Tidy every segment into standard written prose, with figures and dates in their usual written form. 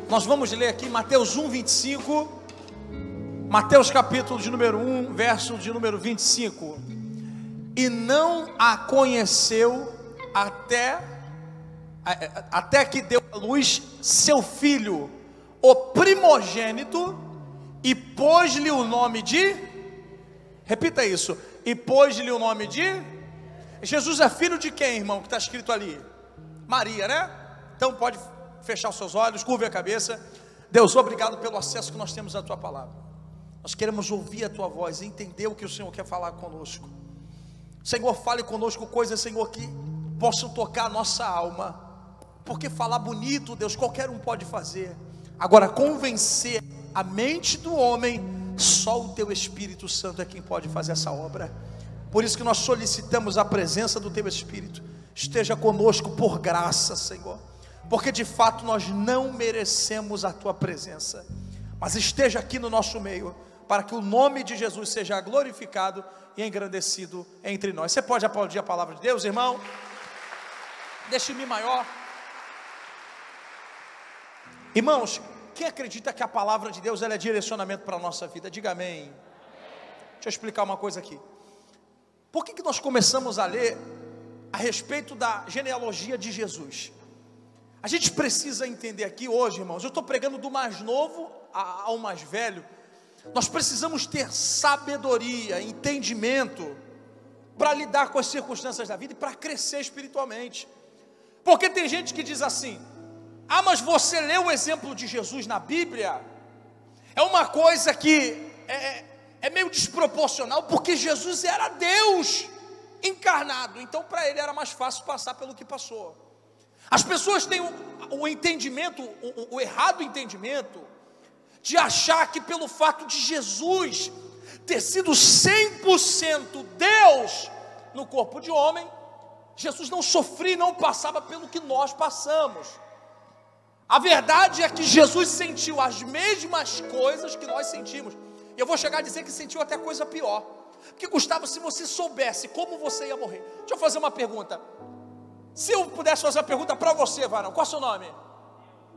Nós vamos ler aqui Mateus 1, 25. Mateus capítulo de número 1, verso de número 25. E não a conheceu até que deu à luz seu filho, o primogênito, e pôs-lhe o nome de, repita isso, e pôs-lhe o nome de, Jesus é filho de quem, irmão, que está escrito ali? Maria, né? Então pode fechar os seus olhos, curve a cabeça. Deus, obrigado pelo acesso que nós temos à tua palavra. Nós queremos ouvir a tua voz, entender o que o Senhor quer falar conosco. Senhor, fale conosco coisas, Senhor, que possam tocar a nossa alma. Porque falar bonito, Deus, qualquer um pode fazer. Agora, convencer a mente do homem, só o teu Espírito Santo é quem pode fazer essa obra. Por isso que nós solicitamos a presença do teu Espírito. Esteja conosco por graça, Senhor. Porque de fato nós não merecemos a tua presença. Mas esteja aqui no nosso meio, para que o nome de Jesus seja glorificado e engrandecido entre nós. Você pode aplaudir a palavra de Deus, irmão? Deixa em Mi maior. Irmãos, quem acredita que a palavra de Deus ela é direcionamento para a nossa vida? Diga amém. Deixa eu explicar uma coisa aqui. Por que nós começamos a ler a respeito da genealogia de Jesus? A gente precisa entender aqui hoje, irmãos, eu estou pregando do mais novo ao mais velho. Nós precisamos ter sabedoria, entendimento, para lidar com as circunstâncias da vida e para crescer espiritualmente. Porque tem gente que diz assim: ah, mas você leu o exemplo de Jesus na Bíblia? É uma coisa que é meio desproporcional, porque Jesus era Deus encarnado, então para ele era mais fácil passar pelo que passou. As pessoas têm o entendimento, o errado entendimento, de achar que pelo fato de Jesus ter sido 100% Deus no corpo de homem, Jesus não sofria, não passava pelo que nós passamos. A verdade é que Jesus sentiu as mesmas coisas que nós sentimos. Eu vou chegar a dizer que sentiu até coisa pior. Porque, Gustavo, se você soubesse como você ia morrer. Deixa eu fazer uma pergunta. Se eu pudesse fazer uma pergunta para você, varão, qual é o seu nome?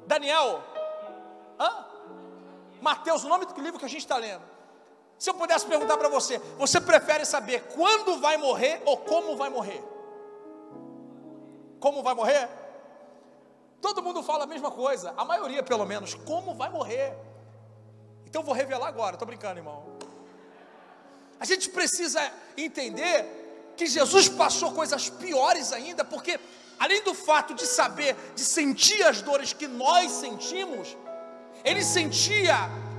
Daniel? Hã? Mateus, o nome do livro que a gente está lendo. Se eu pudesse perguntar para você, você prefere saber quando vai morrer ou como vai morrer? Como vai morrer? Todo mundo fala a mesma coisa, a maioria pelo menos, como vai morrer? Então eu vou revelar agora, estou brincando, irmão. A gente precisa entender que Jesus passou coisas piores ainda, porque além do fato de saber, de sentir as dores que nós sentimos, ele sentia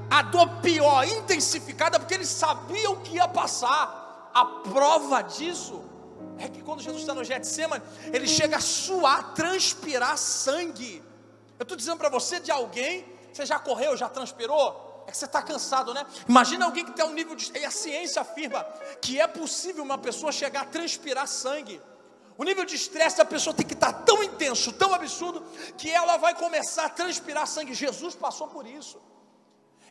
a dor pior, intensificada, porque ele sabia o que ia passar. A prova disso é que quando Jesus está no Getsemane, ele chega a suar, transpirar sangue. Eu estou dizendo para você de alguém, você já correu, já transpirou? É que você está cansado, né? Imagina alguém que tem um nível de... E a ciência afirma que é possível uma pessoa chegar a transpirar sangue. O nível de estresse da pessoa tem que estar tão intenso, tão absurdo, que ela vai começar a transpirar sangue. Jesus passou por isso.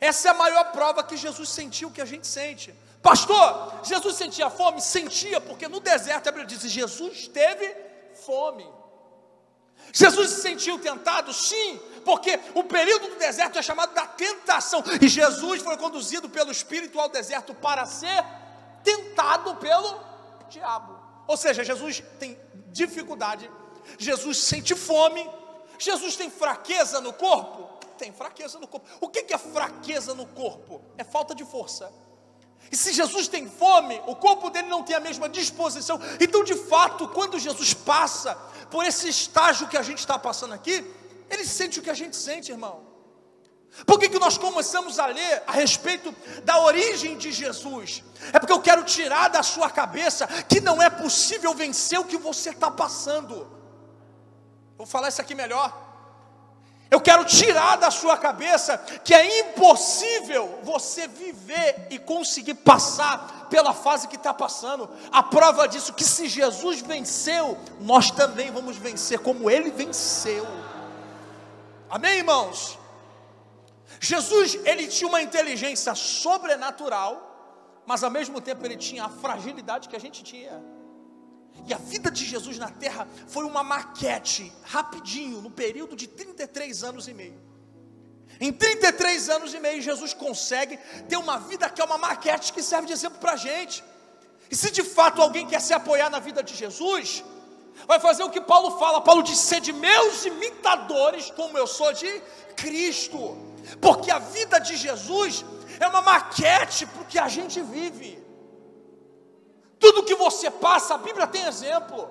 Essa é a maior prova que Jesus sentiu o que a gente sente. Pastor, Jesus sentia fome? Sentia, porque no deserto a Bíblia diz: Jesus teve fome. Jesus se sentiu tentado? Sim, porque o período do deserto é chamado da tentação, e Jesus foi conduzido pelo Espírito ao deserto para ser tentado pelo diabo. Ou seja, Jesus tem dificuldade, Jesus sente fome, Jesus tem fraqueza no corpo? Tem fraqueza no corpo. O que é fraqueza no corpo? É falta de força. E se Jesus tem fome, o corpo dele não tem a mesma disposição. Então, de fato, quando Jesus passa por esse estágio que a gente está passando aqui, ele sente o que a gente sente, irmão. Por que nós começamos a ler a respeito da origem de Jesus? É porque eu quero tirar da sua cabeça que não é possível vencer o que você está passando. Vou falar isso aqui melhor. Eu quero tirar da sua cabeça que é impossível você viver e conseguir passar pela fase que está passando. A prova disso é que se Jesus venceu, nós também vamos vencer como ele venceu. Amém, irmãos? Jesus, ele tinha uma inteligência sobrenatural, mas ao mesmo tempo ele tinha a fragilidade que a gente tinha. E a vida de Jesus na terra foi uma maquete, rapidinho, no período de 33 anos e meio. Em 33 anos e meio, Jesus consegue ter uma vida que é uma maquete que serve de exemplo para a gente. E se de fato alguém quer se apoiar na vida de Jesus, vai fazer o que Paulo fala. Paulo diz: sede meus imitadores, como eu sou de Cristo. Porque a vida de Jesus é uma maquete para o que a gente vive. Tudo que você passa, a Bíblia tem exemplo.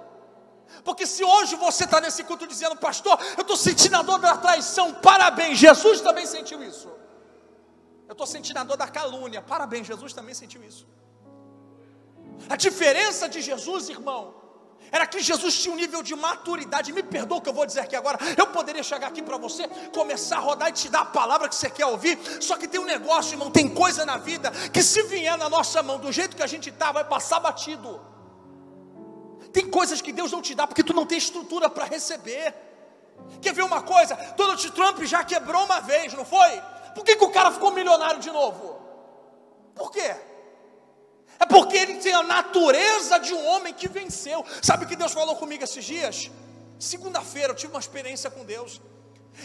Porque se hoje você está nesse culto dizendo: pastor, eu estou sentindo a dor da traição, parabéns, Jesus também sentiu isso. Eu estou sentindo a dor da calúnia, parabéns, Jesus também sentiu isso. A diferença de Jesus, irmão, era que Jesus tinha um nível de maturidade. Me perdoa o que eu vou dizer aqui agora. Eu poderia chegar aqui para você, começar a rodar e te dar a palavra que você quer ouvir. Só que tem um negócio, irmão, tem coisa na vida que se vier na nossa mão do jeito que a gente está, vai passar batido. Tem coisas que Deus não te dá porque tu não tem estrutura para receber. Quer ver uma coisa? Donald Trump já quebrou uma vez, não foi? Por que o cara ficou milionário de novo? Por quê? É porque ele tem a natureza de um homem que venceu. Sabe o que Deus falou comigo esses dias? Segunda-feira eu tive uma experiência com Deus.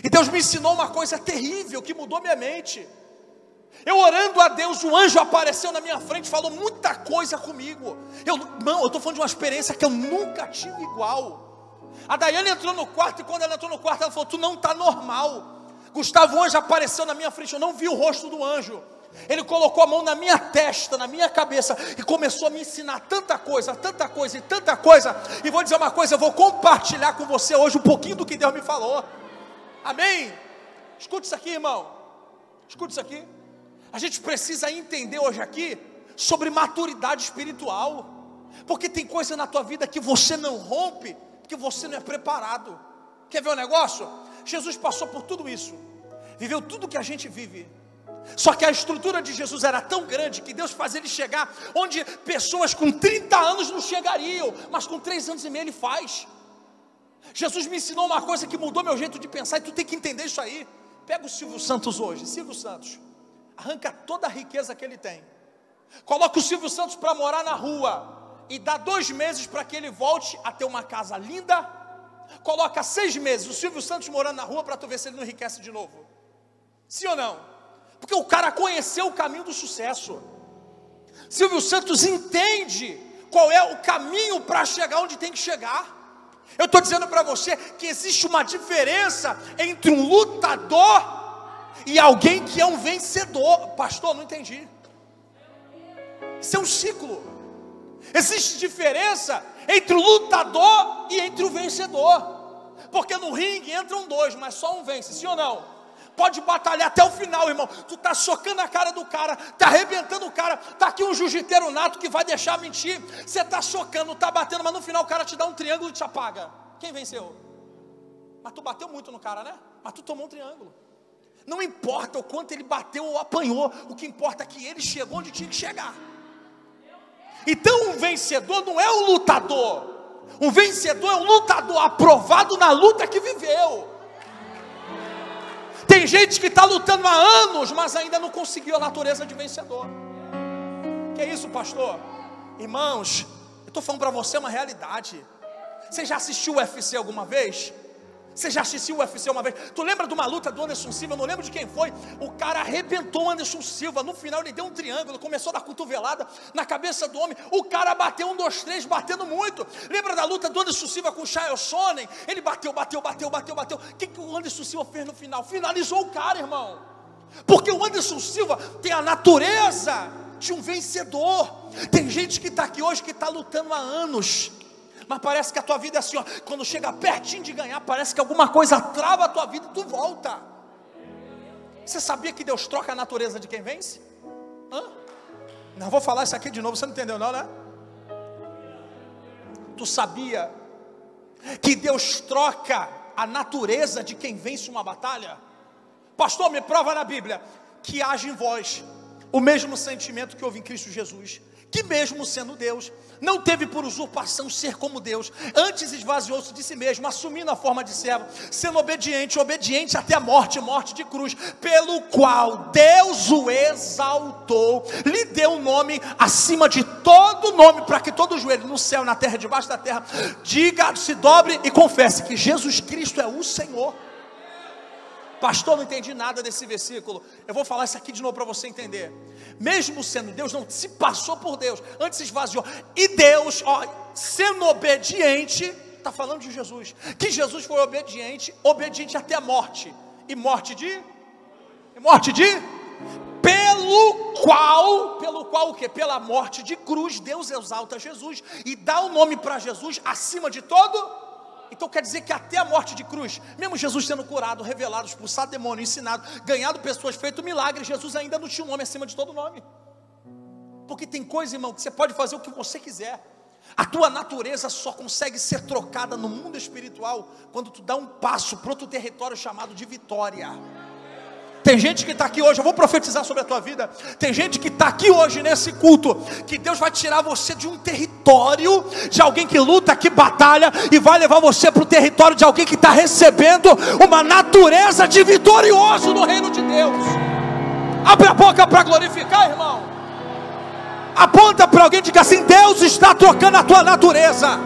E Deus me ensinou uma coisa terrível que mudou minha mente. Eu orando a Deus, o anjo apareceu na minha frente, falou muita coisa comigo. Eu estou falando de uma experiência que eu nunca tive igual. A Daiane entrou no quarto, e quando ela entrou no quarto, ela falou: tu não está normal. Gustavo, o anjo apareceu na minha frente, eu não vi o rosto do anjo. Ele colocou a mão na minha testa, na minha cabeça, e começou a me ensinar tanta coisa, tanta coisa e tanta coisa. E vou dizer uma coisa, eu vou compartilhar com você hoje um pouquinho do que Deus me falou. Amém? Escute isso aqui, irmão. Escute isso aqui. A gente precisa entender hoje aqui sobre maturidade espiritual. Porque tem coisa na tua vida que você não rompe, porque você não é preparado. Quer ver um negócio? Jesus passou por tudo isso, viveu tudo que a gente vive. Só que a estrutura de Jesus era tão grande que Deus faz ele chegar onde pessoas com 30 anos não chegariam, mas com 3 anos e meio ele faz. Jesus me ensinou uma coisa que mudou meu jeito de pensar, e tu tem que entender isso aí. Pega o Silvio Santos hoje. Silvio Santos arranca toda a riqueza que ele tem, coloca o Silvio Santos para morar na rua e dá 2 meses para que ele volte a ter uma casa linda. Coloca 6 meses o Silvio Santos morando na rua para tu ver se ele não enriquece de novo. Sim ou não? Porque o cara conheceu o caminho do sucesso. Silvio Santos entende qual é o caminho para chegar onde tem que chegar. Eu estou dizendo para você que existe uma diferença entre um lutador e alguém que é um vencedor. Pastor, não entendi. Isso é um ciclo. Existe diferença entre o lutador e entre o vencedor. Porque no ringue entram 2, mas só um vence, sim ou não? Pode batalhar até o final, irmão. Tu está socando a cara do cara, está arrebentando o cara. Está aqui um jiu-jiteiro nato que vai deixar mentir. Você está socando, está batendo, mas no final o cara te dá um triângulo e te apaga. Quem venceu? Mas tu bateu muito no cara, né? Mas tu tomou um triângulo. Não importa o quanto ele bateu ou apanhou, o que importa é que ele chegou onde tinha que chegar. Então um vencedor não é um lutador. Um vencedor é um lutador aprovado na luta que viveu. Tem gente que está lutando há anos, mas ainda não conseguiu a natureza de vencedor. Que é isso, pastor? Irmãos, eu estou falando para você uma realidade. Você já assistiu o UFC alguma vez? Você já assistiu o UFC uma vez? Tu lembra de uma luta do Anderson Silva? Eu não lembro de quem foi. O cara arrebentou o Anderson Silva. No final ele deu um triângulo, começou a dar cotovelada na cabeça do homem. O cara bateu 1, 2, 3, batendo muito. Lembra da luta do Anderson Silva com o Chael Sonnen? Ele bateu. O que o Anderson Silva fez no final? Finalizou o cara, irmão. Porque o Anderson Silva tem a natureza de um vencedor. Tem gente que está aqui hoje que está lutando há anos, mas parece que a tua vida é assim, ó, quando chega pertinho de ganhar, parece que alguma coisa trava a tua vida e tu volta. Você sabia que Deus troca a natureza de quem vence? Não vou falar isso aqui de novo, você não entendeu não, né? Tu sabia que Deus troca a natureza de quem vence uma batalha? Pastor, me prova na Bíblia que age em vós o mesmo sentimento que houve em Cristo Jesus, que mesmo sendo Deus, não teve por usurpação ser como Deus, antes esvaziou-se de si mesmo, assumindo a forma de servo, sendo obediente até a morte de cruz, pelo qual Deus o exaltou, lhe deu um nome acima de todo nome, para que todo joelho no céu, na terra, debaixo da terra, diga, se dobre e confesse que Jesus Cristo é o Senhor. Pastor, não entendi nada desse versículo. Eu vou falar isso aqui de novo para você entender. Mesmo sendo Deus, não se passou por Deus, antes se esvaziou. E Deus, sendo obediente, está falando de Jesus, que Jesus foi obediente até a morte. E morte de? Pelo qual o quê? Pela morte de cruz, Deus exalta Jesus e dá o nome para Jesus acima de todo. Então quer dizer que até a morte de cruz, mesmo Jesus sendo curado, revelado, expulsado demônio, ensinado, ganhado pessoas, feito milagre, Jesus ainda não tinha um nome acima de todo nome. Porque tem coisa, irmão, que você pode fazer o que você quiser. A tua natureza só consegue ser trocada no mundo espiritual quando tu dá um passo para outro território chamado de vitória. Tem gente que está aqui hoje, eu vou profetizar sobre a tua vida. Tem gente que está aqui hoje nesse culto, que Deus vai tirar você de um território, de alguém que luta, que batalha, e vai levar você para o território de alguém que está recebendo uma natureza de vitorioso no reino de Deus. Abre a boca para glorificar, irmão. Aponta para alguém e diga assim: Deus está trocando a tua natureza.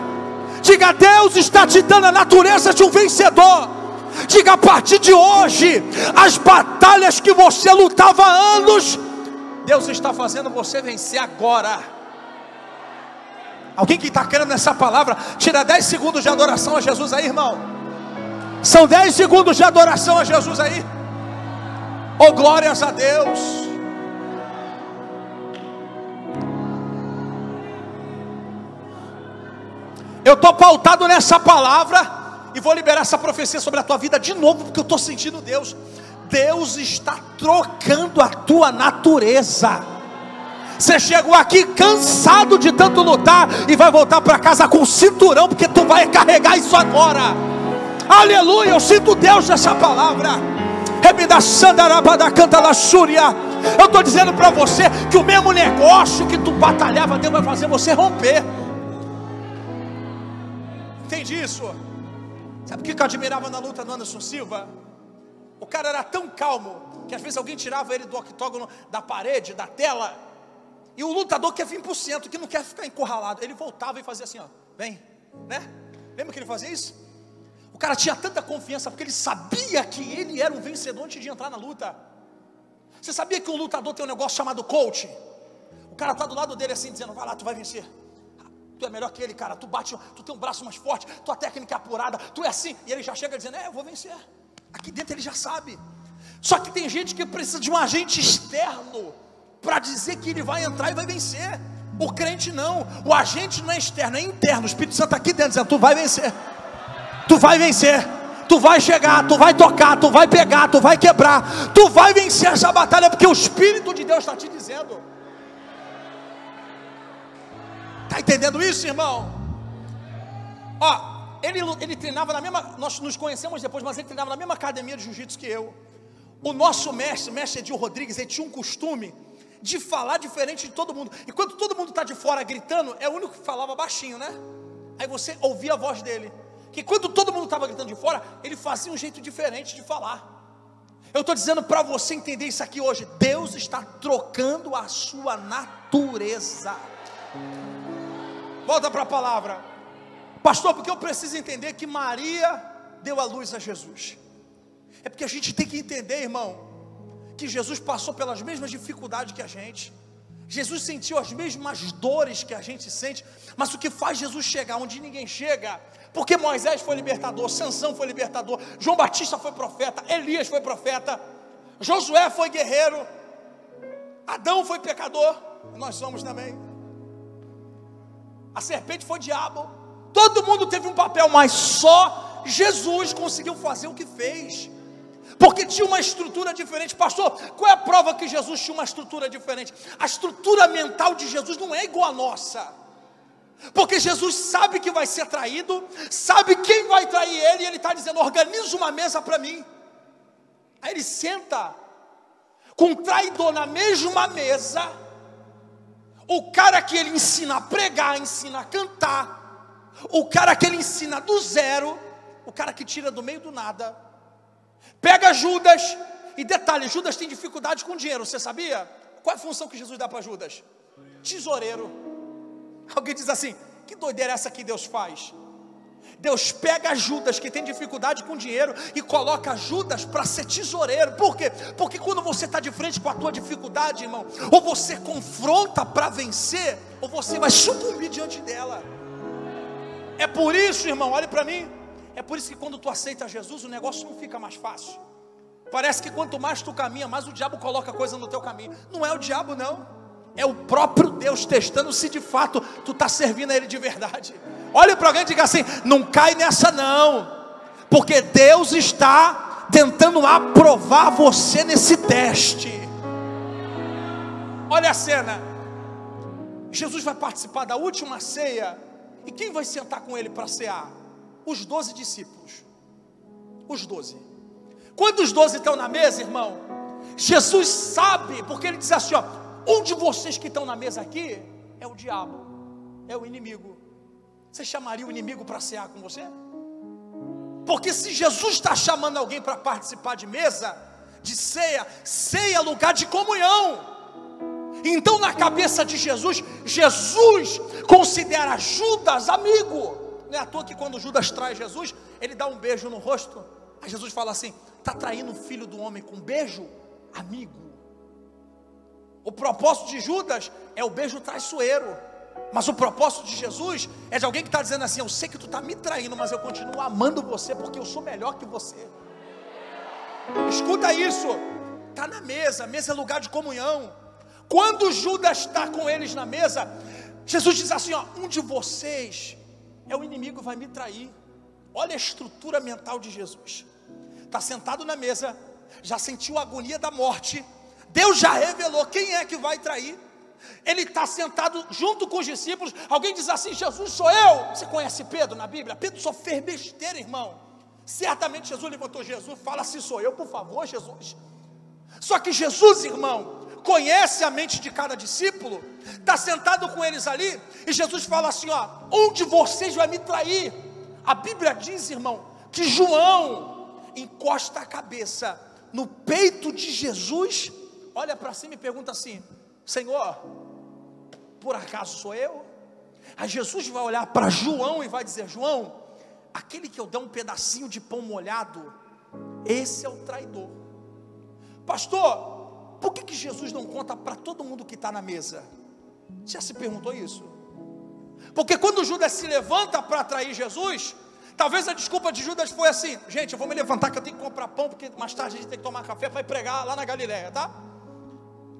Diga: Deus está te dando a natureza de um vencedor. Diga: a partir de hoje, as batalhas que você lutava há anos, Deus está fazendo você vencer agora. Alguém que está querendo essa palavra, tira 10 segundos de adoração a Jesus aí, irmão. São 10 segundos de adoração a Jesus aí. Oh, glórias a Deus. Eu estou pautado nessa palavra e vou liberar essa profecia sobre a tua vida de novo, porque eu estou sentindo Deus. Deus está trocando a tua natureza. Você chegou aqui cansado de tanto lutar e vai voltar para casa com cinturão, porque tu vai carregar isso agora. Aleluia, eu sinto Deus nessa palavra. Eu estou dizendo para você que o mesmo negócio que tu batalhava, Deus vai fazer você romper. Entende isso? Sabe o que eu admirava na luta do Anderson Silva? O cara era tão calmo, que às vezes alguém tirava ele do octógono, da parede, da tela, e o lutador quer vir para o centro, que não quer ficar encurralado, ele voltava e fazia assim, ó, vem, né? Lembra que ele fazia isso? O cara tinha tanta confiança, porque ele sabia que ele era um vencedor antes de entrar na luta. Você sabia que um lutador tem um negócio chamado coach? O cara está do lado dele assim, dizendo: vai lá, tu vai vencer. Tu é melhor que ele, cara, tu bate, tu tem um braço mais forte, tua técnica é apurada, tu é assim, e ele já chega dizendo: eu vou vencer. Aqui dentro ele já sabe. Só que tem gente que precisa de um agente externo para dizer que ele vai entrar e vai vencer. O crente não, o agente não é externo, é interno. O Espírito Santo está aqui dentro dizendo: tu vai vencer, tu vai vencer, tu vai chegar, tu vai tocar, tu vai pegar, tu vai quebrar, tu vai vencer essa batalha, porque o Espírito de Deus está te dizendo. Está entendendo isso, irmão? Ele treinava na mesma, nós nos conhecemos depois, mas ele treinava na mesma academia de jiu-jitsu que eu. O nosso mestre Edil Rodrigues, ele tinha um costume de falar diferente de todo mundo. E quando todo mundo está de fora gritando, é o único que falava baixinho, né? Aí você ouvia a voz dele. Que quando todo mundo estava gritando de fora, ele fazia um jeito diferente de falar. Eu estou dizendo para você entender isso aqui hoje. Deus está trocando a sua natureza. Volta para a palavra. Pastor, porque eu preciso entender que Maria deu a luz a Jesus. É porque a gente tem que entender, irmão, que Jesus passou pelas mesmas dificuldades que a gente. Jesus sentiu as mesmas dores que a gente sente. Mas o que faz Jesus chegar onde ninguém chega? Porque Moisés foi libertador, Sansão foi libertador, João Batista foi profeta, Elias foi profeta, Josué foi guerreiro, Adão foi pecador, nós somos também. A serpente foi diabo. Todo mundo teve um papel, mas só Jesus conseguiu fazer o que fez, porque tinha uma estrutura diferente. Pastor, qual é a prova que Jesus tinha uma estrutura diferente? A estrutura mental de Jesus não é igual à nossa, porque Jesus sabe que vai ser traído, sabe quem vai trair ele, e ele está dizendo: organiza uma mesa para mim. Aí ele senta com um traidor na mesma mesa. O cara que ele ensina a pregar, ensina a cantar, o cara que ele ensina do zero, o cara que tira do meio do nada, pega Judas. E detalhe, Judas tem dificuldade com dinheiro, você sabia? Qual é a função que Jesus dá para Judas? Tesoureiro. Alguém diz assim: que doideira é essa que Deus faz? Deus pega Judas, que tem dificuldade com dinheiro, e coloca Judas para ser tesoureiro. Por quê? Porque quando você está de frente com a tua dificuldade, irmão, ou você confronta para vencer, ou você vai sucumbir diante dela. É por isso, irmão, olhe para mim, é por isso que quando tu aceita Jesus, o negócio não fica mais fácil. Parece que quanto mais tu caminha, mais o diabo coloca coisa no teu caminho. Não é o diabo não, é o próprio Deus testando se de fato tu está servindo a Ele de verdade. Olha para alguém e diga assim: não cai nessa não, porque Deus está tentando aprovar você nesse teste. Olha a cena, Jesus vai participar da última ceia, e quem vai sentar com Ele para cear? Os 12 discípulos, os 12. Quando os 12 estão na mesa, irmão, Jesus sabe, porque Ele diz assim, ó: um de vocês que estão na mesa aqui é o diabo, é o inimigo. Você chamaria o inimigo para cear com você? Porque se Jesus está chamando alguém para participar de mesa, de ceia, ceia é lugar de comunhão. Então na cabeça de Jesus, Jesus considera Judas amigo. Não é à toa que quando Judas traz Jesus, ele dá um beijo no rosto. Aí Jesus fala assim: está traindo o filho do homem com beijo? Amigo. O propósito de Judas é o beijo traiçoeiro. Mas o propósito de Jesus é de alguém que está dizendo assim: eu sei que tu está me traindo, mas eu continuo amando você, porque eu sou melhor que você. Escuta isso. Está na mesa, mesa é lugar de comunhão. Quando Judas está com eles na mesa, Jesus diz assim, ó: um de vocês é o inimigo, vai me trair. Olha a estrutura mental de Jesus. Está sentado na mesa, já sentiu a agonia da morte, Deus já revelou quem é que vai trair. Ele está sentado junto com os discípulos. Alguém diz assim: Jesus, sou eu. Você conhece Pedro na Bíblia? Pedro só fez besteira, irmão. Certamente Jesus levantou Jesus, fala assim: sou eu, por favor, Jesus. Só que Jesus, irmão, conhece a mente de cada discípulo. Está sentado com eles ali, e Jesus fala assim, ó: um de vocês vai me trair. A Bíblia diz, irmão, que João encosta a cabeça no peito de Jesus, olha para cima e pergunta assim: Senhor, por acaso sou eu? Aí Jesus vai olhar para João e vai dizer: João, aquele que eu der um pedacinho de pão molhado, esse é o traidor. Pastor, por que Jesus não conta para todo mundo que está na mesa? Já se perguntou isso? Porque quando Judas se levanta para trair Jesus, talvez a desculpa de Judas foi assim: gente, eu vou me levantar que eu tenho que comprar pão, porque mais tarde a gente tem que tomar café para ir pregar lá na Galileia, tá?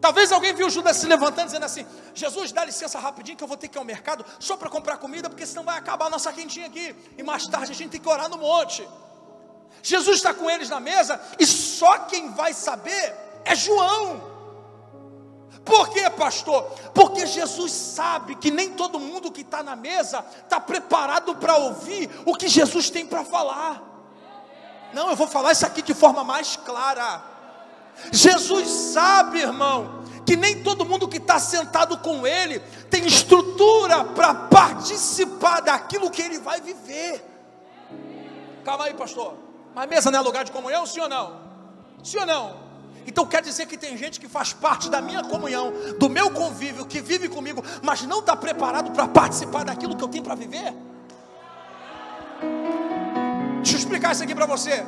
Talvez alguém viu Judas se levantando dizendo assim: Jesus, dá licença rapidinho que eu vou ter que ir ao mercado só para comprar comida, porque senão vai acabar a nossa quentinha aqui, e mais tarde a gente tem que orar no monte. Jesus está com eles na mesa, e só quem vai saber é João. Por quê, pastor? Porque Jesus sabe que nem todo mundo que está na mesa está preparado para ouvir o que Jesus tem para falar. Não, eu vou falar isso aqui de forma mais clara. Jesus sabe, irmão, que nem todo mundo que está sentado com Ele tem estrutura para participar daquilo que Ele vai viver. Calma aí, pastor, mas mesa não é lugar de comunhão, sim ou não? Sim ou não? Então quer dizer que tem gente que faz parte da minha comunhão, do meu convívio, que vive comigo, mas não está preparado para participar daquilo que eu tenho para viver? Deixa eu explicar isso aqui para você.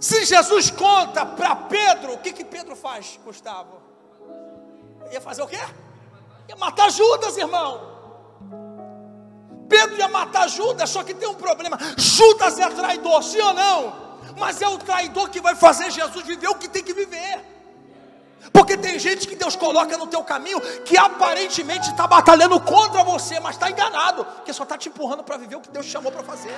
Se Jesus conta para Pedro, o que Pedro faz, Gustavo? Ia fazer o quê? Ia matar Judas, irmão. Pedro ia matar Judas, só que tem um problema: Judas é traidor, sim ou não? Mas é o traidor que vai fazer Jesus viver o que tem que viver. Porque tem gente que Deus coloca no teu caminho, que aparentemente está batalhando contra você, mas está enganado, que só está te empurrando para viver o que Deus te chamou para fazer.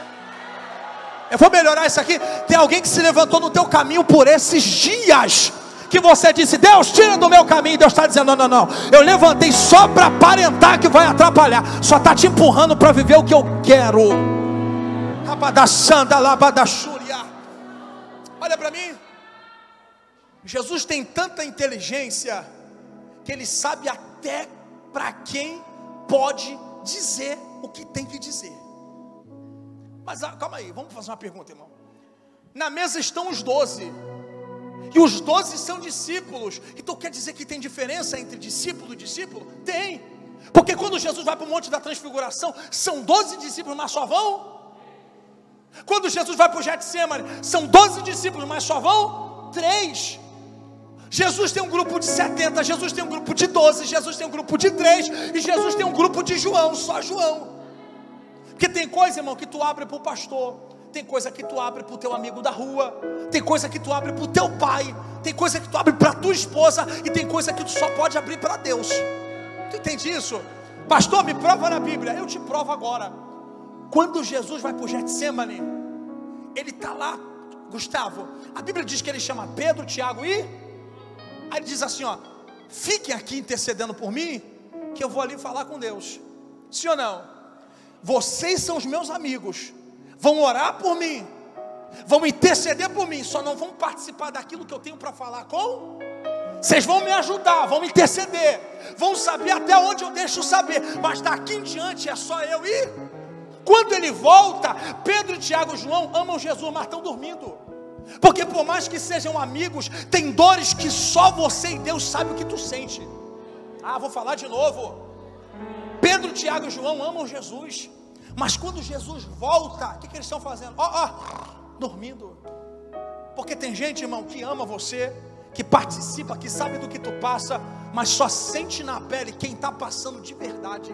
Eu vou melhorar isso aqui. Tem alguém que se levantou no teu caminho por esses dias, que você disse: Deus, tira do meu caminho. Deus está dizendo: não, eu levantei só para aparentar que vai atrapalhar, só está te empurrando para viver o que eu quero. Olha para mim. Jesus tem tanta inteligência que Ele sabe até para quem pode dizer o que tem que dizer. Mas calma aí, vamos fazer uma pergunta, irmão. Na mesa estão os 12, e os 12 são discípulos. Então quer dizer que tem diferença entre discípulo e discípulo? Tem. Porque quando Jesus vai para o Monte da Transfiguração, são 12 discípulos, mas só vão Quando Jesus vai para o Getsemane, são 12 discípulos, mas só vão 3. Jesus tem um grupo de 70, Jesus tem um grupo de 12, Jesus tem um grupo de 3, e Jesus tem um grupo de João, só João. Porque tem coisa, irmão, que tu abre para o pastor, tem coisa que tu abre para o teu amigo da rua, tem coisa que tu abre para o teu pai, tem coisa que tu abre para a tua esposa, e tem coisa que tu só pode abrir para Deus. Tu entende isso? Pastor, me prova na Bíblia. Eu te provo agora. Quando Jesus vai para o Getsemane, ele está lá, Gustavo, a Bíblia diz que ele chama Pedro, Tiago e... Aí ele diz assim, ó, fiquem aqui intercedendo por mim, que eu vou ali falar com Deus. Sim ou não? Vocês são os meus amigos, vão orar por mim, vão interceder por mim, só não vão participar daquilo que eu tenho para falar com... Vocês vão me ajudar, vão me interceder, vão saber até onde eu deixo saber, mas daqui em diante é só eu ir. Quando ele volta, Pedro, Tiago e João amam Jesus, mas estão dormindo. Porque por mais que sejam amigos, tem dores que só você e Deus sabe o que tu sente. Vou falar de novo. Pedro, Tiago e João amam Jesus, mas quando Jesus volta, o que eles estão fazendo? Dormindo. Porque tem gente, irmão, que ama você, que participa, que sabe do que tu passa, mas só sente na pele quem está passando de verdade.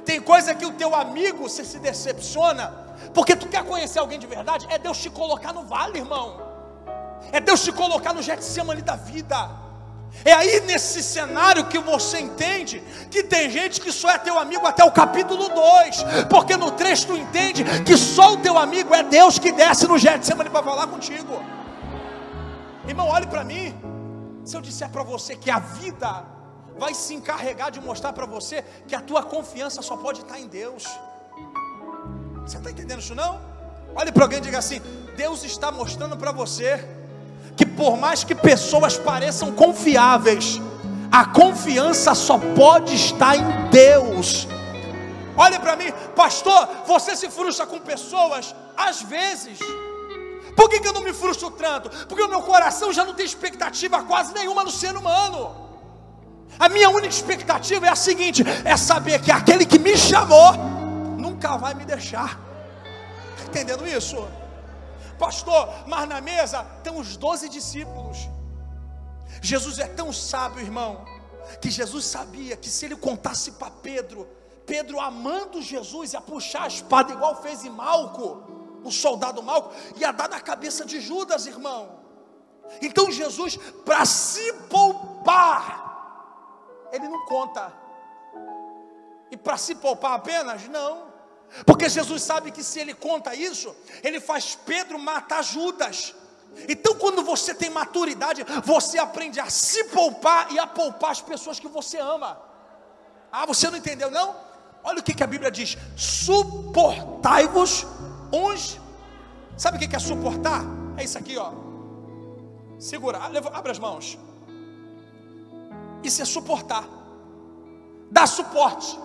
Tem coisa que o teu amigo se decepciona, porque tu quer conhecer alguém de verdade, é Deus te colocar no vale, irmão. É Deus te colocar no Getsemane da vida. É aí nesse cenário que você entende que tem gente que só é teu amigo até o capítulo 2, porque no 3 tu entende que só o teu amigo é Deus que desce no Getsemane para falar contigo. Irmão, olhe para mim. Se eu disser para você que a vida vai se encarregar de mostrar para você que a tua confiança só pode estar em Deus, você está entendendo isso não? Olhe para alguém e diga assim: Deus está mostrando para você que por mais que pessoas pareçam confiáveis, a confiança só pode estar em Deus. Olhe para mim, pastor, você se frustra com pessoas? Às vezes. Por que eu não me frustro tanto? Porque o meu coração já não tem expectativa quase nenhuma no ser humano. A minha única expectativa é a seguinte: é saber que aquele que me chamou nunca vai me deixar. Está entendendo isso? Pastor, mas na mesa tem os 12 discípulos. Jesus é tão sábio, irmão, que Jesus sabia que se ele contasse para Pedro, Pedro amando Jesus ia puxar a espada igual fez em Malco, o soldado Malco, ia dar na cabeça de Judas, irmão. Então Jesus, para se poupar, ele não conta. E para se poupar apenas? Não. Porque Jesus sabe que se ele conta isso, ele faz Pedro matar Judas. Então quando você tem maturidade, você aprende a se poupar e a poupar as pessoas que você ama. Você não entendeu não? Olha o que a Bíblia diz: suportai-vos uns. Sabe o que é suportar? É isso aqui, ó. Segura, abre as mãos. Isso é suportar. Dar suporte.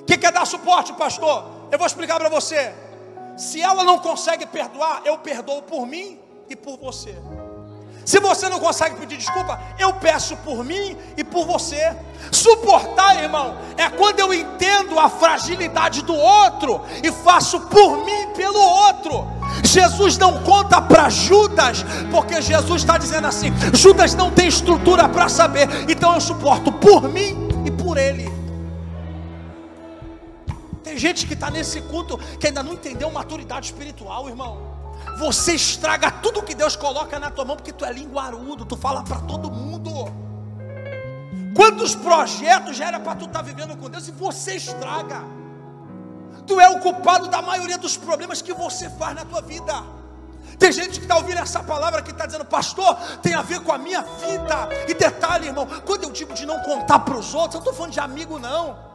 O que é dar suporte, pastor? Eu vou explicar para você. Se ela não consegue perdoar, eu perdoo por mim e por você. Se você não consegue pedir desculpa, eu peço por mim e por você. Suportar, irmão, é quando eu entendo a fragilidade do outro e faço por mim e pelo outro. Jesus não conta para Judas, porque Jesus está dizendo assim: Judas não tem estrutura para saber, então eu suporto por mim e por ele. Tem gente que está nesse culto que ainda não entendeu maturidade espiritual, irmão. Você estraga tudo que Deus coloca na tua mão, porque tu é linguarudo, tu fala para todo mundo. Quantos projetos já era para tu estar vivendo com Deus e você estraga? Tu é o culpado da maioria dos problemas que você faz na tua vida. Tem gente que está ouvindo essa palavra que está dizendo: pastor, tem a ver com a minha vida. E detalhe, irmão, quando eu digo de não contar para os outros, eu não estou falando de amigo não.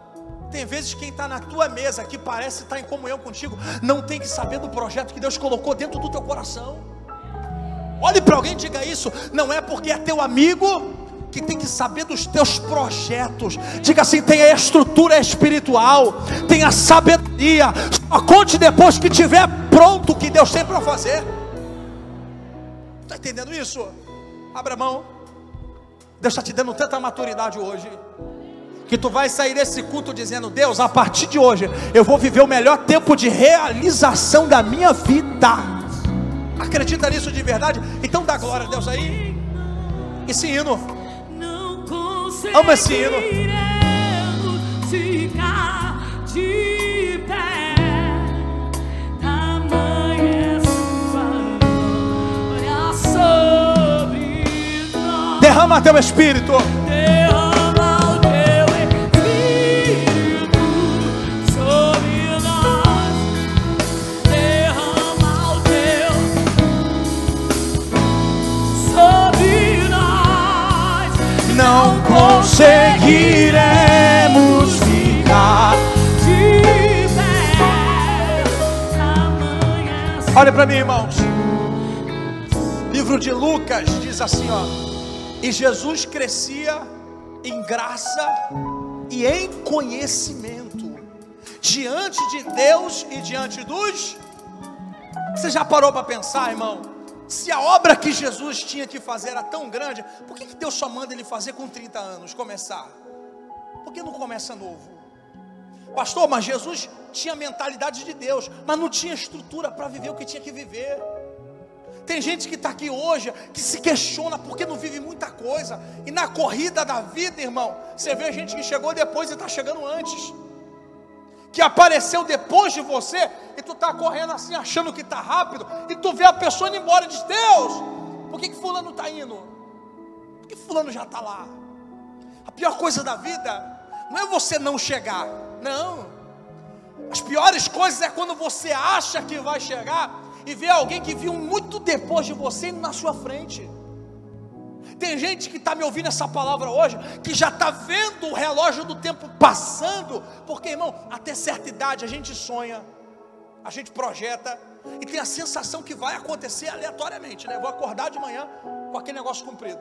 Tem vezes quem está na tua mesa, que parece estar em comunhão contigo, não tem que saber do projeto que Deus colocou dentro do teu coração. Olhe para alguém e diga isso: não é porque é teu amigo que tem que saber dos teus projetos. Diga assim: tem a estrutura espiritual, tem a sabedoria, só conte depois que tiver pronto o que Deus tem para fazer. Está entendendo isso? Abra a mão. Deus está te dando tanta maturidade hoje, que tu vai sair desse culto dizendo: Deus, a partir de hoje eu vou viver o melhor tempo de realização da minha vida. Acredita nisso de verdade? Então dá glória a Deus aí. Esse hino, ama esse hino. Ficar de pé, tamanha sua glória sobre nós. Derrama teu Espírito. Derrama o teu Espírito sobre nós. Derrama o teu sobre nós. Não conseguiremos ficar de pé, tamanha sua. Olha para mim, irmãos. Livro de Lucas diz assim, ó: e Jesus crescia em graça e em conhecimento diante de Deus e diante dos... Você já parou para pensar, irmão? Se a obra que Jesus tinha que fazer era tão grande, por que Deus só manda ele fazer com 30 anos, começar? Por que não começa novo? Pastor, mas Jesus tinha a mentalidade de Deus, mas não tinha estrutura para viver o que tinha que viver. Tem gente que está aqui hoje, que se questiona porque não vive muita coisa. E na corrida da vida, irmão, você vê gente que chegou depois e está chegando antes, que apareceu depois de você, e tu está correndo assim, achando que está rápido, e tu vê a pessoa indo embora e diz: Deus, por que fulano está indo? Por que fulano já está lá? A pior coisa da vida não é você não chegar, não. As piores coisas é quando você acha que vai chegar e vê alguém que viu muito depois de você indo na sua frente. Tem gente que está me ouvindo essa palavra hoje, que já está vendo o relógio do tempo passando, porque, irmão, até certa idade a gente sonha, a gente projeta, e tem a sensação que vai acontecer aleatoriamente, né? Vou acordar de manhã com aquele negócio cumprido.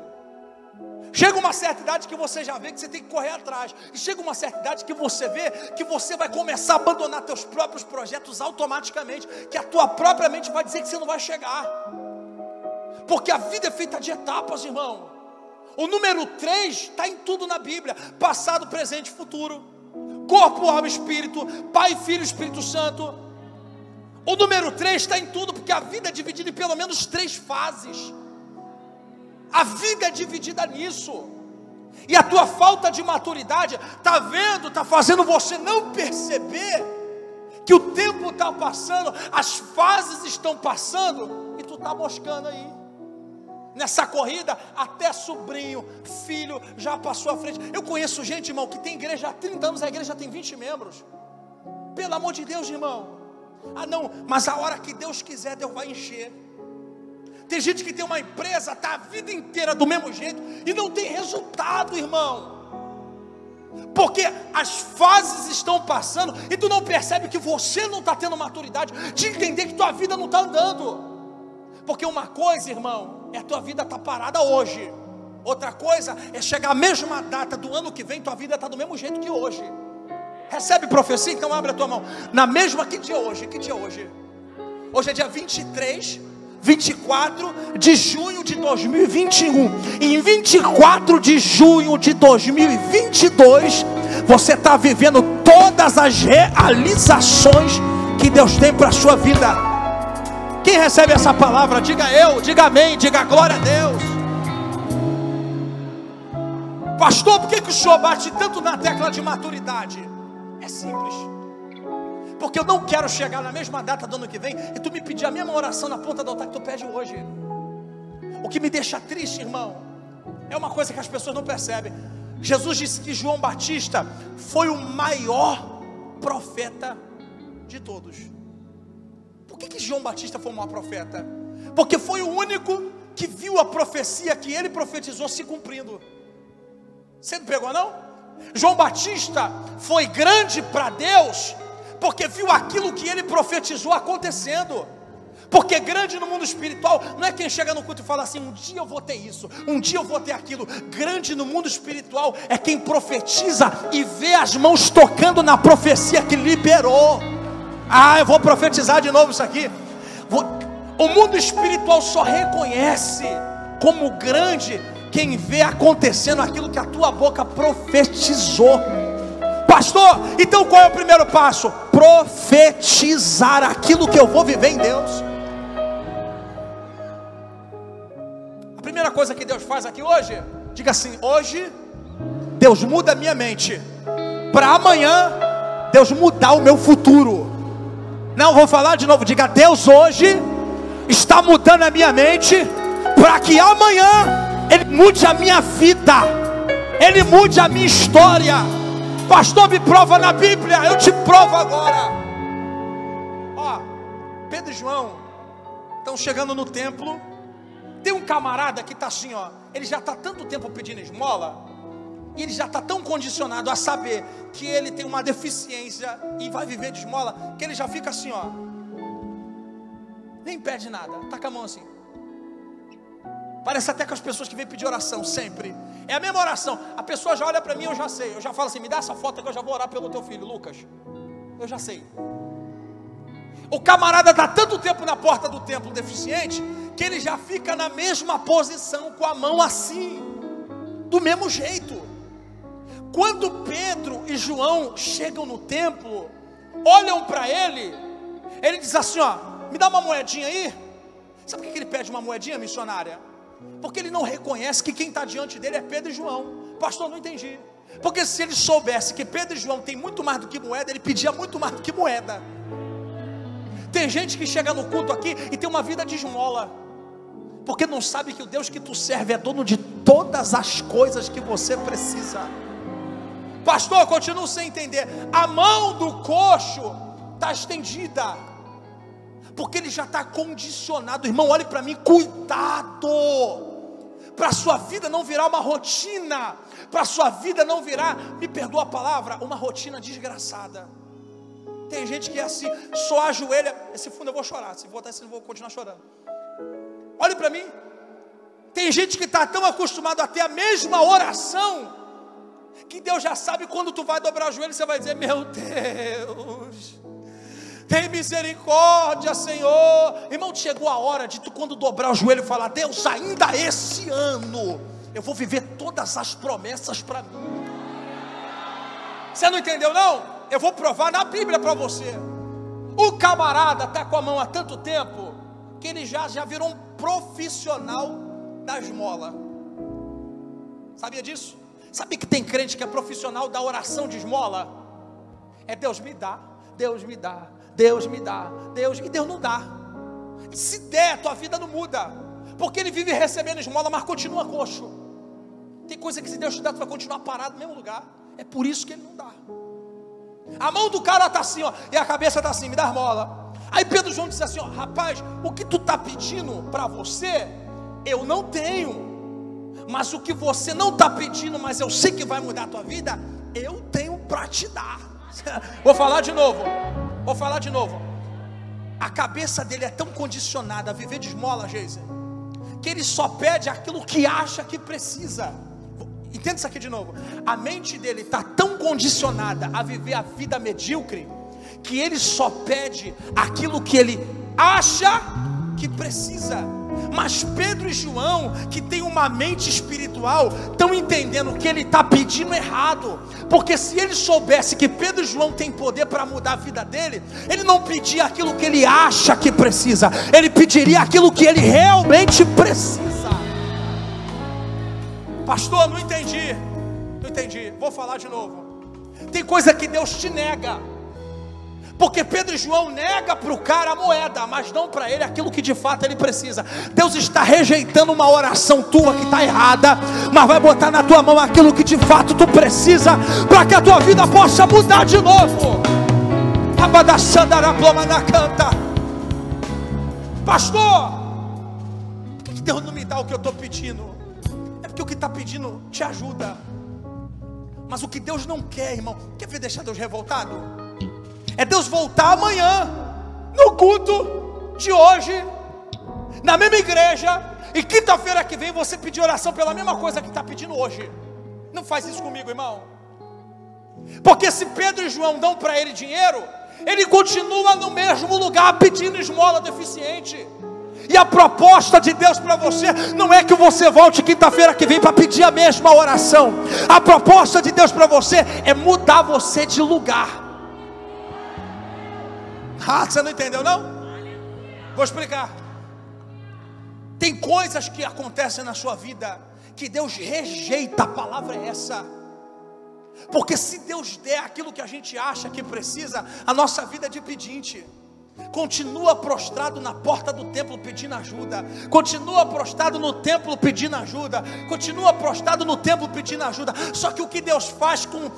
Chega uma certa idade que você já vê que você tem que correr atrás, e chega uma certa idade que você vê que você vai começar a abandonar teus próprios projetos automaticamente, que a tua própria mente vai dizer que você não vai chegar, porque a vida é feita de etapas, irmão. O número 3 está em tudo na Bíblia: passado, presente e futuro, corpo, alma e espírito, Pai, Filho e Espírito Santo. O número 3 está em tudo, porque a vida é dividida em pelo menos 3 fases. A vida é dividida nisso. E a tua falta de maturidade está fazendo você não perceber que o tempo está passando, as fases estão passando, e tu está moscando aí. Nessa corrida, até sobrinho, filho, já passou à frente. Eu conheço gente, irmão, que tem igreja há 30 anos, a igreja tem 20 membros. Pelo amor de Deus, irmão. Ah não, mas a hora que Deus quiser, Deus vai encher. Tem gente que tem uma empresa, está a vida inteira do mesmo jeito e não tem resultado, irmão. Porque as fases estão passando e tu não percebe que você não está tendo maturidade de entender que tua vida não está andando. Porque uma coisa, irmão, é a tua vida estar parada hoje. Outra coisa é chegar à mesma data do ano que vem, tua vida está do mesmo jeito que hoje. Recebe profecia? Então abre a tua mão. Na mesma, que dia hoje? Que dia hoje? Hoje é dia 24 de junho de 2021. E em 24 de junho de 2022, você está vivendo todas as realizações que Deus tem para a sua vida. Quem recebe essa palavra, diga eu, diga amém, diga glória a Deus. Pastor, por que o senhor bate tanto na tecla de maturidade? É simples, porque eu não quero chegar na mesma data do ano que vem e tu me pedir a mesma oração na ponta do altar que tu pede hoje. O que me deixa triste, irmão, é uma coisa que as pessoas não percebem. Jesus disse que João Batista foi o maior profeta de todos. Por que João Batista foi o maior profeta? Porque foi o único que viu a profecia que ele profetizou se cumprindo. Você não pegou não? João Batista foi grande para Deus porque viu aquilo que ele profetizou acontecendo. Porque grande no mundo espiritual não é quem chega no culto e fala assim: um dia eu vou ter isso, um dia eu vou ter aquilo. Grande no mundo espiritual é quem profetiza e vê as mãos tocando na profecia que liberou. Ah, eu vou profetizar de novo isso aqui. O mundo espiritual só reconhece como grande quem vê acontecendo aquilo que a tua boca profetizou. Pastor, então qual é o primeiro passo? Profetizar aquilo que eu vou viver em Deus. A primeira coisa que Deus faz aqui hoje, diga assim: hoje Deus muda a minha mente, para amanhã Deus mudar o meu futuro. Não, vou falar de novo, diga: Deus hoje está mudando a minha mente, para que amanhã Ele mude a minha vida, Ele mude a minha história. Pastor, me prova na Bíblia. Eu te provo agora. Ó, Pedro e João estão chegando no templo. Tem um camarada que está assim, ó. Ele já está tanto tempo pedindo esmola, e ele já está tão condicionado a saber que ele tem uma deficiência e vai viver de esmola, que ele já fica assim, ó. Nem pede nada, está com a mão assim. Parece até com as pessoas que vêm pedir oração sempre. É a mesma oração. A pessoa já olha para mim, eu já sei. Eu já falo assim: me dá essa foto que eu já vou orar pelo teu filho, Lucas. Eu já sei. O camarada está tanto tempo na porta do templo deficiente, que ele já fica na mesma posição, com a mão assim, do mesmo jeito. Quando Pedro e João chegam no templo, olham para ele, ele diz assim: ó, me dá uma moedinha aí. Sabe por que ele pede uma moedinha, missionária? Porque ele não reconhece que quem está diante dele é Pedro e João. Pastor, não entendi. Porque se ele soubesse que Pedro e João tem muito mais do que moeda, ele pedia muito mais do que moeda. Tem gente que chega no culto aqui e tem uma vida de esmola, porque não sabe que o Deus que tu serve é dono de todas as coisas que você precisa. Pastor, eu continuo sem entender. A mão do coxo está estendida, porque ele já está condicionado. Irmão, olhe para mim, cuidado, para a sua vida não virar uma rotina, para a sua vida não virar, me perdoa a palavra, uma rotina desgraçada. Tem gente que é assim, só ajoelha. Esse fundo eu vou chorar, se botar esse eu vou continuar chorando. Olhe para mim. Tem gente que está tão acostumado a ter a mesma oração, que Deus já sabe quando tu vai dobrar o joelho, você vai dizer: meu Deus, tem misericórdia, Senhor. Irmão, chegou a hora de tu, quando dobrar o joelho, falar: Deus, ainda esse ano eu vou viver todas as promessas para mim. Você não entendeu não? Eu vou provar na Bíblia para você. O camarada está com a mão há tanto tempo, que ele já virou um profissional da esmola. Sabia disso? Sabia que tem crente que é profissional da oração de esmola? É Deus me dá, Deus me dá, Deus me dá, Deus, e Deus não dá. Se der, tua vida não muda, porque ele vive recebendo esmola, mas continua coxo. Tem coisa que se Deus te dá, tu vai continuar parado no mesmo lugar. É por isso que ele não dá. A mão do cara está assim, ó, e a cabeça está assim: me dá esmola. Aí Pedro e João disse assim: ó, rapaz, o que tu está pedindo para você, eu não tenho, mas o que você não está pedindo, mas eu sei que vai mudar a tua vida, eu tenho para te dar. Vou falar de novo. A cabeça dele é tão condicionada a viver de esmola, Geise, que ele só pede aquilo que acha que precisa. Entenda isso aqui de novo. A mente dele está tão condicionada a viver a vida medíocre, que ele só pede aquilo que ele acha que precisa. Mas Pedro e João, que tem uma mente espiritual, estão entendendo que ele está pedindo errado. Porque se ele soubesse que Pedro e João têm poder para mudar a vida dele, ele não pedia aquilo que ele acha que precisa, ele pediria aquilo que ele realmente precisa. Pastor, não entendi. Vou falar de novo. Tem coisa que Deus te nega, porque Pedro e João negam para o cara a moeda, mas não para ele aquilo que de fato ele precisa. Deus está rejeitando uma oração tua que está errada, mas vai botar na tua mão aquilo que de fato tu precisa, para que a tua vida possa mudar de novo. Pastor, por que Deus não me dá o que eu estou pedindo? É porque o que está pedindo te ajuda, mas o que Deus não quer, irmão, quer ver deixar Deus revoltado? É Deus voltar amanhã, no culto de hoje, na mesma igreja, e quinta-feira que vem você pedir oração pela mesma coisa que está pedindo hoje. Não faz isso comigo, irmão. Porque se Pedro e João dão para ele dinheiro, ele continua no mesmo lugar pedindo esmola deficiente. E a proposta de Deus para você não é que você volte quinta-feira que vem para pedir a mesma oração. A proposta de Deus para você é mudar você de lugar. Ah, você não entendeu não? Vou explicar. Tem coisas que acontecem na sua vida que Deus rejeita, a palavra é essa. Porque se Deus der aquilo que a gente acha que precisa, a nossa vida é de pedinte. Continua prostrado na porta do templo pedindo ajuda. Continua prostrado no templo pedindo ajuda. Continua prostrado no templo pedindo ajuda. Só que o que Deus faz com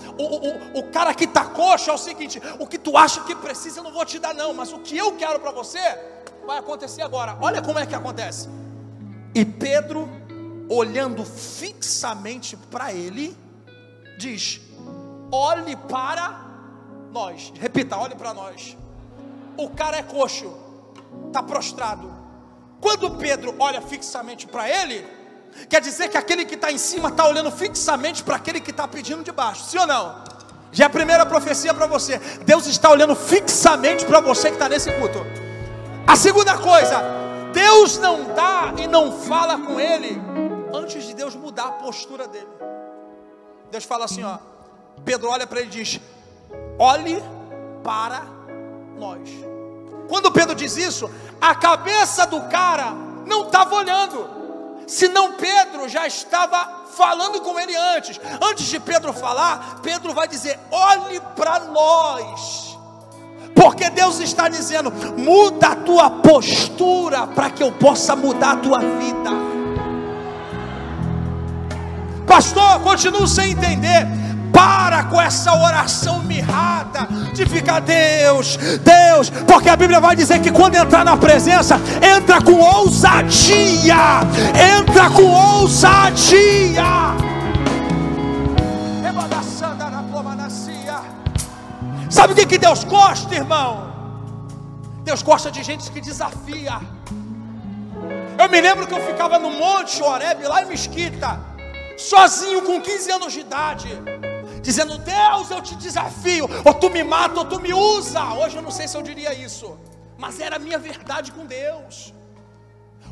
o cara que está coxo é o seguinte: o que tu acha que precisa eu não vou te dar não, mas o que eu quero para você vai acontecer agora. Olha como é que acontece. E Pedro, olhando fixamente para ele, diz: olhe para nós. Repita, olhe para nós. O cara é coxo, está prostrado. Quando Pedro olha fixamente para ele, quer dizer que aquele que está em cima está olhando fixamente para aquele que está pedindo de baixo. Sim ou não? Já é a primeira profecia para você. Deus está olhando fixamente para você que está nesse culto. A segunda coisa, Deus não dá e não fala com ele antes de Deus mudar a postura dele. Deus fala assim, ó. Pedro olha para ele e diz: olhe para nós. Quando Pedro diz isso, a cabeça do cara não estava olhando, senão Pedro já estava falando com ele antes. Antes de Pedro falar, Pedro vai dizer: olhe para nós. Porque Deus está dizendo: muda a tua postura para que eu possa mudar a tua vida. Pastor, continuo sem entender. Para com essa oração mirrada de ficar Deus, Deus, porque a Bíblia vai dizer que quando entrar na presença, entra com ousadia. Entra com ousadia. Sabe o que Deus gosta, irmão? Deus gosta de gente que desafia. Eu me lembro que eu ficava no Monte Horebe, lá em Mesquita, sozinho com 15 anos de idade, dizendo: Deus, eu te desafio, ou tu me mata ou tu me usa. Hoje eu não sei se eu diria isso, mas era a minha verdade com Deus.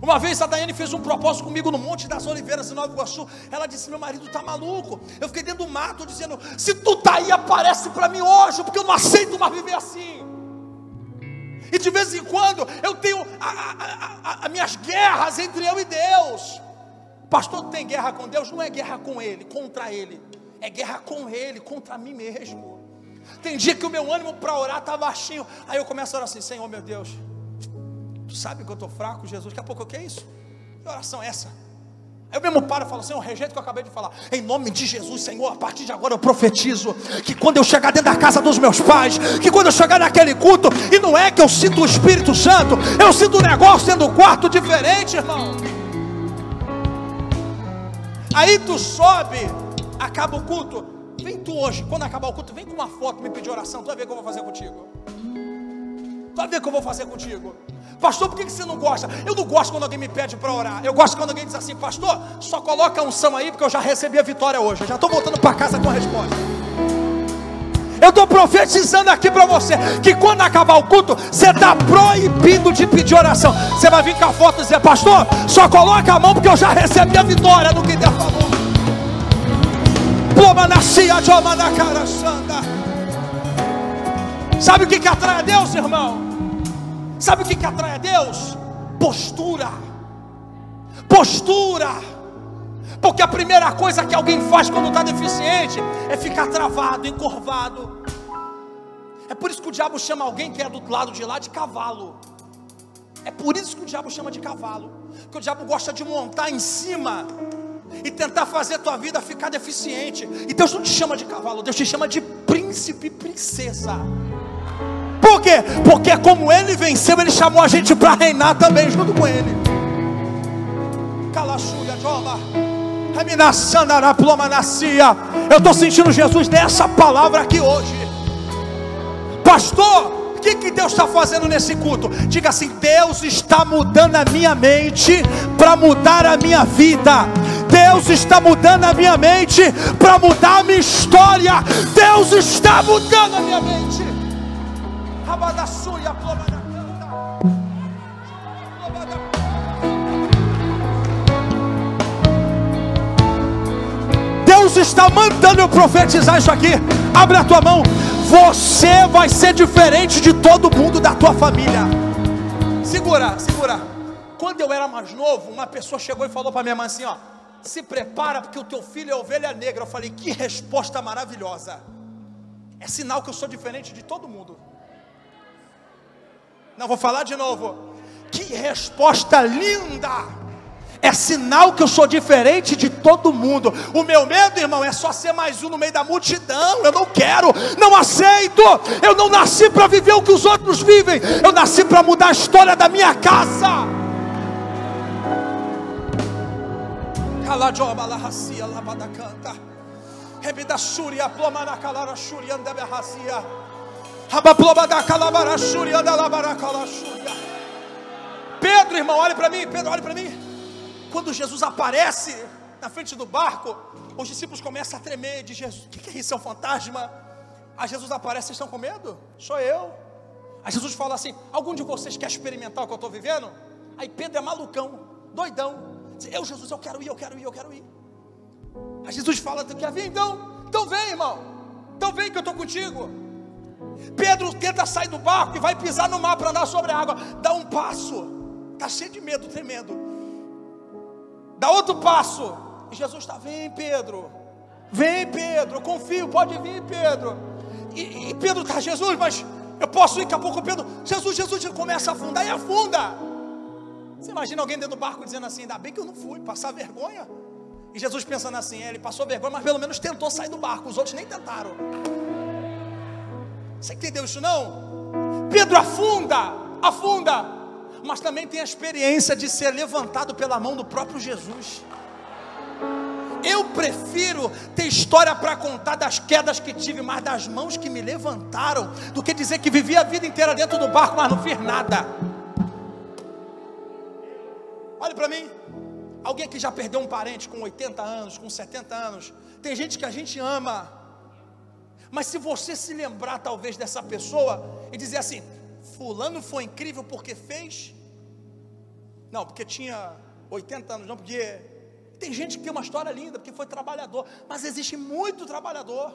Uma vez a Daiane fez um propósito comigo no Monte das Oliveiras em Nova Iguaçu. Ela disse: meu marido está maluco. Eu fiquei dentro do mato dizendo: se tu está aí, aparece para mim hoje, porque eu não aceito mais viver assim. E de vez em quando eu tenho as minhas guerras entre eu e Deus. Pastor, tem guerra com Deus? Não é guerra com Ele, contra Ele, é guerra com Ele, contra mim mesmo. Tem dia que o meu ânimo para orar está baixinho. Aí eu começo a orar assim: Senhor, meu Deus, Tu sabe que eu estou fraco, Jesus. Daqui a pouco, o que é isso? Que oração é essa? Aí eu mesmo paro e falo: Senhor, rejeito o que eu acabei de falar. Em nome de Jesus, Senhor, a partir de agora eu profetizo que quando eu chegar dentro da casa dos meus pais, que quando eu chegar naquele culto, e não é que eu sinto o Espírito Santo, eu sinto um negócio dentro do quarto diferente, irmão. Aí tu sobe, acaba o culto. Vem tu hoje, quando acabar o culto, vem com uma foto me pedir oração. Tu vai ver o que eu vou fazer contigo. Tu vai ver o que eu vou fazer contigo. Pastor, por que você não gosta? Eu não gosto quando alguém me pede para orar. Eu gosto quando alguém diz assim: pastor, só coloca a unção aí, porque eu já recebi a vitória hoje. Eu já estou voltando para casa com a resposta. Eu estou profetizando aqui para você que quando acabar o culto, você está proibido de pedir oração. Você vai vir com a foto e dizer: pastor, só coloca a mão, porque eu já recebi a vitória no que Deus falou. Sabe o que atrai a Deus, irmão? Sabe o que atrai a Deus? Postura. Postura. Porque a primeira coisa que alguém faz quando está deficiente é ficar travado, encurvado. É por isso que o diabo chama alguém que é do lado de lá de cavalo. É por isso que o diabo chama de cavalo. Porque o diabo gosta de montar em cima e tentar fazer a tua vida ficar deficiente. E Deus não te chama de cavalo, Deus te chama de príncipe e princesa. Por quê? Porque como Ele venceu, Ele chamou a gente para reinar também junto com Ele. Eu estou sentindo Jesus nessa palavra aqui hoje. Pastor, o que Deus está fazendo nesse culto? Diga assim: Deus está mudando a minha mente para mudar a minha vida. Deus está mudando a minha mente para mudar a minha história. Deus está mudando a minha mente. Deus está mandando eu profetizar isso aqui. Abre a tua mão. Você vai ser diferente de todo mundo da tua família. Segura, segura. Quando eu era mais novo, uma pessoa chegou e falou para minha mãe assim, ó: se prepara porque o teu filho é ovelha negra. Eu falei: que resposta maravilhosa. É sinal que eu sou diferente de todo mundo. Não, vou falar de novo. Que resposta linda. É sinal que eu sou diferente de todo mundo. O meu medo, irmão, é só ser mais um no meio da multidão. Eu não quero, não aceito. Eu não nasci para viver o que os outros vivem. Eu nasci para mudar a história da minha casa. Pedro, irmão, olha para mim. Pedro, olha para mim. Quando Jesus aparece na frente do barco, os discípulos começam a tremer. De Jesus: o que é isso? É um fantasma? Aí Jesus aparece: vocês estão com medo? Sou eu. Aí Jesus fala assim: algum de vocês quer experimentar o que eu estou vivendo? Aí Pedro é malucão, doidão. Diz: eu, Jesus, eu quero ir. Aí Jesus fala: tu quer vir? Então vem, irmão. Então vem que eu estou contigo. Pedro tenta sair do barco e vai pisar no mar para andar sobre a água. Dá um passo, está cheio de medo, tremendo. Dá outro passo, e Jesus está: vem Pedro, eu confio, pode vir Pedro. E Pedro está: Jesus, mas eu posso ir? Daqui a pouco Pedro: Jesus, começa a afundar e afunda. Você imagina alguém dentro do barco dizendo assim: ainda bem que eu não fui, passar vergonha. E Jesus pensando assim: ele passou vergonha, mas pelo menos tentou sair do barco, os outros nem tentaram. Você entendeu isso não? Pedro afunda. Mas também tem a experiência de ser levantado pela mão do próprio Jesus. Eu prefiro ter história para contar das quedas que tive, mas das mãos que me levantaram, do que dizer que vivi a vida inteira dentro do barco, mas não fiz nada. Olha para mim. Alguém que já perdeu um parente com 80 anos, com 70 anos. Tem gente que a gente ama, mas se você se lembrar talvez dessa pessoa e dizer assim: fulano foi incrível porque fez, não, porque tinha 80 anos, não, porque tem gente que tem uma história linda, porque foi trabalhador, mas existe muito trabalhador.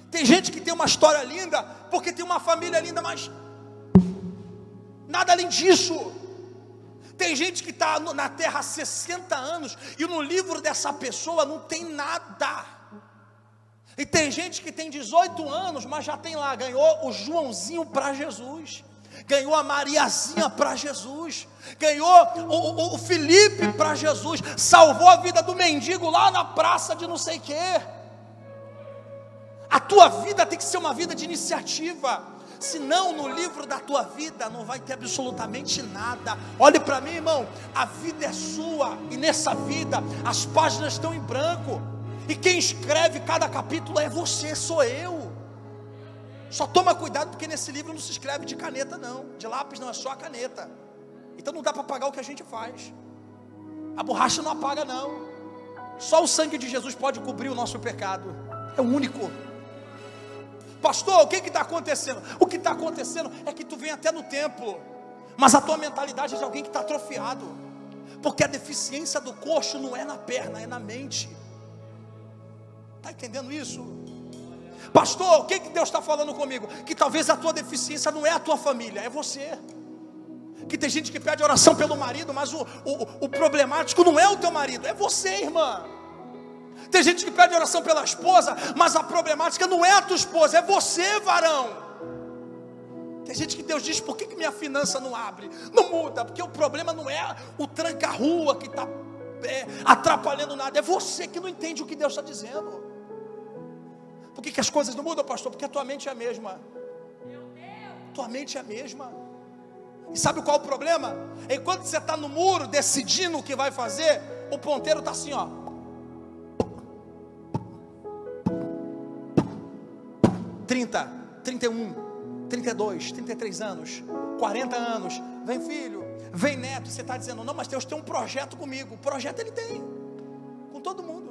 Tem gente que tem uma história linda, porque tem uma família linda, mas nada além disso. Tem gente que está na terra há 60 anos, e no livro dessa pessoa não tem nada. E tem gente que tem 18 anos, mas já tem lá, ganhou o Joãozinho para Jesus, ganhou a Mariazinha para Jesus, ganhou o Felipe para Jesus, salvou a vida do mendigo lá na praça de não sei o quê. A tua vida tem que ser uma vida de iniciativa, senão no livro da tua vida não vai ter absolutamente nada. Olhe para mim, irmão, a vida é sua, e nessa vida as páginas estão em branco. E quem escreve cada capítulo é você, sou eu. Só toma cuidado, porque nesse livro não se escreve de caneta não, de lápis não, é só a caneta. Então não dá para apagar o que a gente faz. A borracha não apaga não. Só o sangue de Jesus pode cobrir o nosso pecado. É o único. Pastor, o que está acontecendo? O que está acontecendo é que tu vem até no templo, mas a tua mentalidade é de alguém que está atrofiado. Porque a deficiência do coxo não é na perna, é na mente. Está entendendo isso? Pastor, o que Deus está falando comigo? Que talvez a tua deficiência não é a tua família, é você. Que tem gente que pede oração pelo marido, mas o problemático não é o teu marido, é você, irmã. Tem gente que pede oração pela esposa, mas a problemática não é a tua esposa, é você, varão. Tem gente que Deus diz: por que minha finança não abre? Não muda, porque o problema não é o tranca-rua que está atrapalhando nada, é você que não entende o que Deus está dizendo. Por que as coisas não mudam, pastor? Porque a tua mente é a mesma. Tua mente é a mesma. E sabe qual é o problema? Enquanto você está no muro decidindo o que vai fazer, o ponteiro está assim, ó. 30, 31, 32, 33 anos, 40 anos. Vem filho, vem neto. Você está dizendo: não, mas Deus tem um projeto comigo. O projeto Ele tem com todo mundo.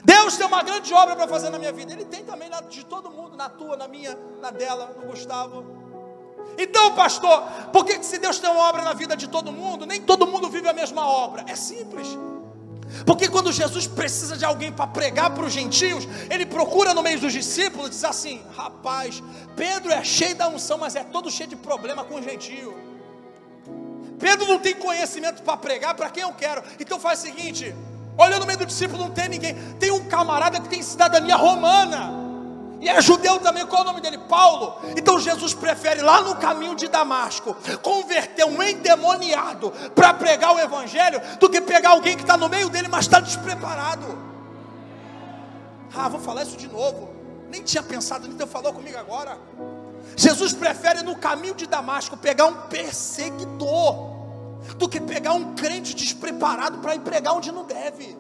Deus tem uma grande obra para fazer na minha vida. Ele tem também de todo mundo, na tua, na minha, na dela, no Gustavo. Então, pastor, por que se Deus tem uma obra na vida de todo mundo, nem todo mundo vive a mesma obra? É simples. Porque quando Jesus precisa de alguém para pregar para os gentios, ele procura no meio dos discípulos e diz assim: rapaz, Pedro é cheio da unção, mas é todo cheio de problema com o gentio. Pedro não tem conhecimento para pregar para quem eu quero. Então faz o seguinte: olha no meio do discípulo, não tem ninguém. Tem um camarada que tem cidadania romana e é judeu também. Qual é o nome dele? Paulo. Então Jesus prefere lá no caminho de Damasco converter um endemoniado para pregar o evangelho, do que pegar alguém que está no meio dele, mas está despreparado. Vou falar isso de novo, nem tinha pensado nisso, falou comigo agora. Jesus prefere no caminho de Damasco pegar um perseguidor do que pegar um crente despreparado para ir pregar onde não deve.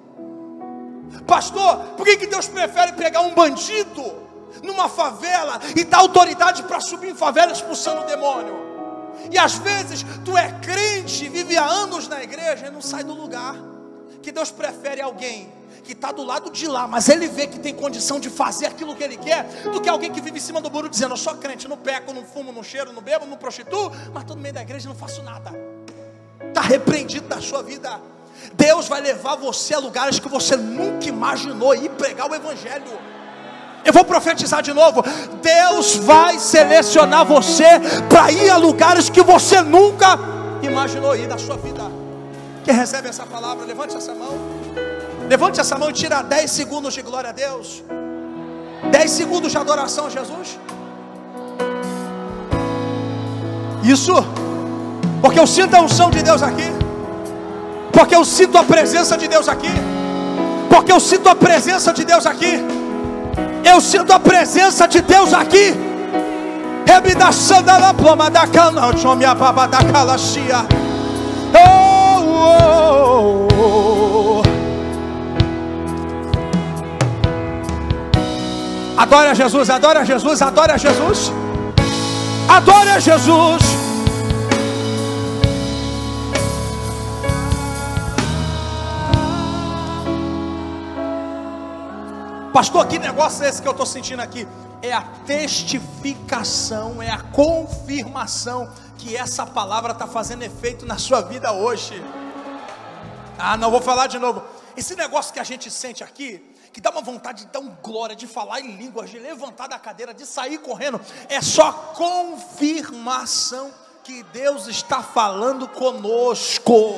Pastor, por que Deus prefere pegar um bandido numa favela e dar autoridade para subir em favela expulsando o demônio? E às vezes tu é crente, vive há anos na igreja e não sai do lugar. Que Deus prefere alguém que está do lado de lá, mas ele vê que tem condição de fazer aquilo que ele quer, do que alguém que vive em cima do muro dizendo: eu sou crente, não peco, não fumo, não cheiro, não bebo, não prostituo, mas estou no meio da igreja e não faço nada. Está repreendido da sua vida. Deus vai levar você a lugares que você nunca imaginou ir pregar o evangelho. Eu vou profetizar de novo: Deus vai selecionar você para ir a lugares que você nunca imaginou ir na sua vida. Quem recebe essa palavra, levante essa mão. Levante essa mão e tira 10 segundos de glória a Deus. 10 segundos de adoração a Jesus. Isso, porque eu sinto a unção de Deus aqui, porque eu sinto a presença de Deus aqui, porque eu sinto a presença de Deus aqui. Eu sinto a presença de Deus aqui. Adora Jesus, adora Jesus, adora Jesus, adora Jesus. Pastor, que negócio é esse que eu estou sentindo aqui? É a testificação, é a confirmação que essa palavra está fazendo efeito na sua vida hoje. Não vou falar de novo. Esse negócio que a gente sente aqui, que dá uma vontade de dar um glória, de falar em línguas, de levantar da cadeira, de sair correndo, é só confirmação que Deus está falando conosco.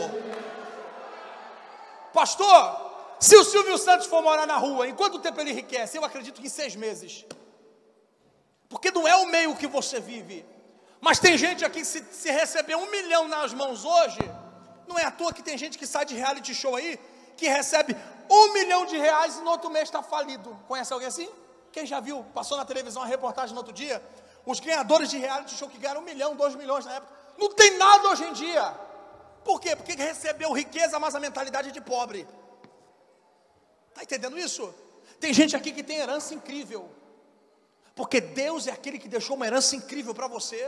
Pastor, se o Silvio Santos for morar na rua, em quanto tempo ele enriquece? Eu acredito que em 6 meses. Porque não é o meio que você vive. Mas tem gente aqui que se receber 1 milhão nas mãos hoje, não é à toa que tem gente que sai de reality show aí, que recebe 1 milhão de reais e no outro mês está falido. Conhece alguém assim? Quem já viu, passou na televisão a reportagem no outro dia, os ganhadores de reality show que ganharam 1 milhão, 2 milhões na época, não tem nada hoje em dia. Por quê? Porque recebeu riqueza, mas a mentalidade de pobre. Está entendendo isso? Tem gente aqui que tem herança incrível, porque Deus é aquele que deixou uma herança incrível para você,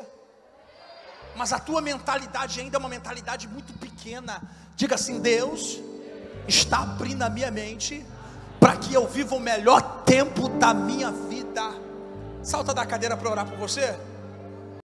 mas a tua mentalidade ainda é uma mentalidade muito pequena. Diga assim: Deus está abrindo a minha mente para que eu viva o melhor tempo da minha vida. Salta da cadeira para orar por você.